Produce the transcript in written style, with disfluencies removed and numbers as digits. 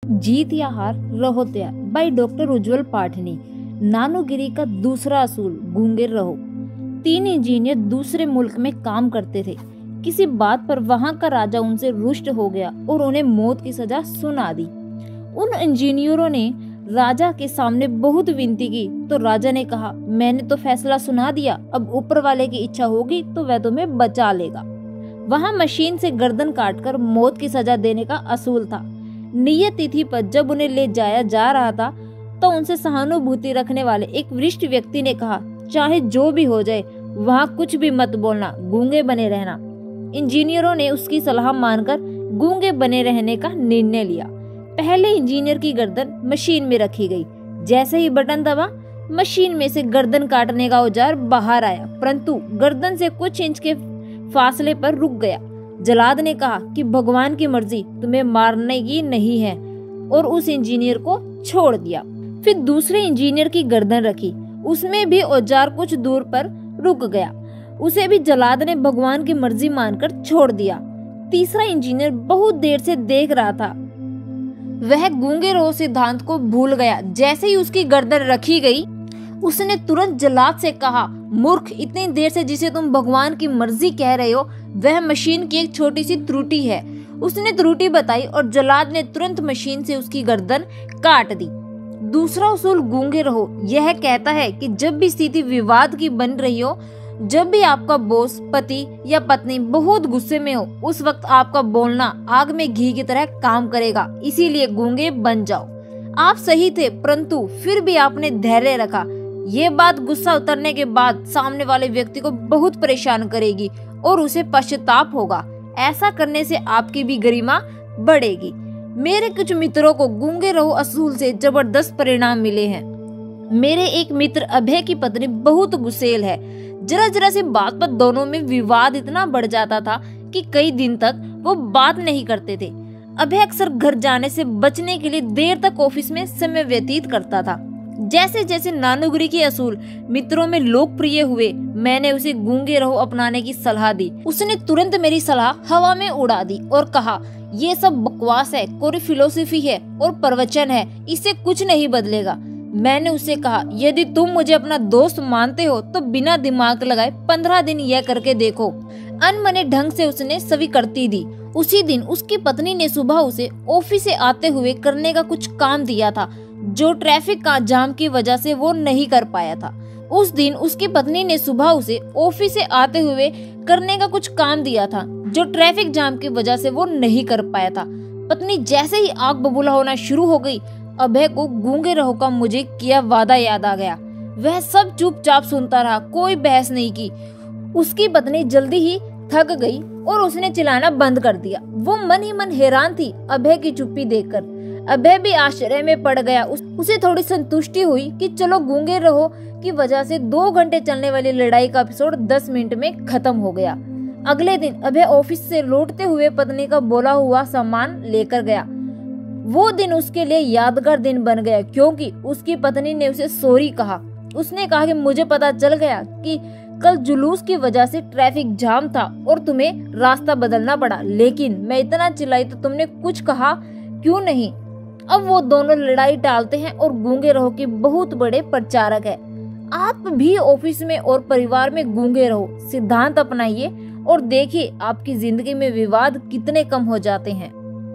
जीत या हार रहो तैयार बाय डॉक्टर उज्जवल पाठनी। नानोगिरी का दूसरा असूल गूंगे रहो। 3 इंजीनियर दूसरे मुल्क में काम करते थे। किसी बात पर वहां का राजा उनसे रुष्ट हो गया और उन्हें मौत की सजा सुना दी। उन इंजीनियरों ने राजा के सामने बहुत विनती की तो राजा ने कहा, मैंने तो फैसला सुना दिया, अब ऊपर वाले की इच्छा होगी तो वह तुम्हें बचा लेगा। वहां मशीन से गर्दन काटकर मौत की सजा देने का असूल था। नियत तिथि पर जब उन्हें ले जाया जा रहा था तो उनसे सहानुभूति रखने वाले एक वरिष्ठ व्यक्ति ने कहा, चाहे जो भी हो जाए वहां कुछ भी मत बोलना, गूंगे बने रहना। इंजीनियरों ने उसकी सलाह मानकर गूंगे बने रहने का निर्णय लिया। पहले इंजीनियर की गर्दन मशीन में रखी गई। जैसे ही बटन दबा, मशीन में से गर्दन काटने का औजार बाहर आया, परंतु गर्दन से कुछ इंच के फासले पर रुक गया। जल्लाद ने कहा कि भगवान की मर्जी, तुम्हें मारने की नहीं है, और उस इंजीनियर को छोड़ दिया। फिर दूसरे इंजीनियर की गर्दन रखी, उसमें भी औजार कुछ दूर पर रुक गया, उसे भी जल्लाद ने भगवान की मर्जी मानकर छोड़ दिया। तीसरा इंजीनियर बहुत देर से देख रहा था, वह गूंगे रहो सिद्धांत को भूल गया। जैसे ही उसकी गर्दन रखी गई, उसने तुरंत जल्लाद से कहा, मूर्ख, इतनी देर से जिसे तुम भगवान की मर्जी कह रहे हो वह मशीन की एक छोटी सी त्रुटि है। उसने त्रुटि बताई और जल्लाद ने तुरंत मशीन से उसकी गर्दन काट दी। दूसरा उसूल गूंगे रहो यह कहता है कि जब भी स्थिति विवाद की बन रही हो, जब भी आपका बॉस, पति या पत्नी बहुत गुस्से में हो, उस वक्त आपका बोलना आग में घी की तरह काम करेगा। इसीलिए गूंगे बन जाओ। आप सही थे, परंतु फिर भी आपने धैर्य रखा। ये बात गुस्सा उतरने के बाद सामने वाले व्यक्ति को बहुत परेशान करेगी और उसे पश्चाताप होगा। ऐसा करने से आपकी भी गरिमा बढ़ेगी। मेरे कुछ मित्रों को गूंगे रहो असूल से जबरदस्त परिणाम मिले हैं। मेरे एक मित्र अभय की पत्नी बहुत गुस्सेल है। जरा जरा सी बात पर दोनों में विवाद इतना बढ़ जाता था कि कई दिन तक वो बात नहीं करते थे। अभय अक्सर घर जाने से बचने के लिए देर तक ऑफिस में समय व्यतीत करता था। जैसे जैसे नानोगिरी के असूल मित्रों में लोकप्रिय हुए, मैंने उसे गूंगे रहो अपनाने की सलाह दी। उसने तुरंत मेरी सलाह हवा में उड़ा दी और कहा, ये सब बकवास है, कोई फिलोसफी है और प्रवचन है, इससे कुछ नहीं बदलेगा। मैंने उसे कहा, यदि तुम मुझे अपना दोस्त मानते हो तो बिना दिमाग लगाए 15 दिन यह करके देखो। अनमने ढंग से उसने स्वीकृति दी। उसी दिन उसकी पत्नी ने सुबह उसे ऑफिस से आते हुए करने का कुछ काम दिया था जो ट्रैफिक का जाम की वजह से वो नहीं कर पाया था। उस दिन उसकी पत्नी ने सुबह उसे ऑफिस से आते हुए करने का कुछ काम दिया था जो ट्रैफिक जाम की वजह से वो नहीं कर पाया था। पत्नी जैसे ही आग बबूला होना शुरू हो गई, अभय को गूंगे रहो का मुझे किया वादा याद आ गया। वह सब चुपचाप सुनता रहा, कोई बहस नहीं की। उसकी पत्नी जल्दी ही थक गई और उसने चिल्लाना बंद कर दिया। वो मन ही मन हैरान थी अभय की चुप्पी देखकर। अभय भी आश्चर्य में पड़ गया। उसे थोड़ी संतुष्टि हुई कि चलो गूंगे रहो की वजह से 2 घंटे चलने वाली लड़ाई का एपिसोड 10 मिनट में खत्म हो गया। अगले दिन अभय ऑफिस से लौटते हुए पत्नी का बोला हुआ सामान लेकर गया। वो दिन उसके लिए यादगार दिन बन गया क्योंकि उसकी पत्नी ने उसे सॉरी कहा। उसने कहा कि मुझे पता चल गया कि कल जुलूस की वजह से ट्रैफिक जाम था और तुम्हें रास्ता बदलना पड़ा, लेकिन मैं इतना चिल्लाई तो तुमने कुछ कहा क्यों नहीं। अब वो दोनों लड़ाई टालते हैं और गूंगे रहो के बहुत बड़े प्रचारक है। आप भी ऑफिस में और परिवार में गूंगे रहो सिद्धांत अपनाइए और देखिए आपकी जिंदगी में विवाद कितने कम हो जाते हैं।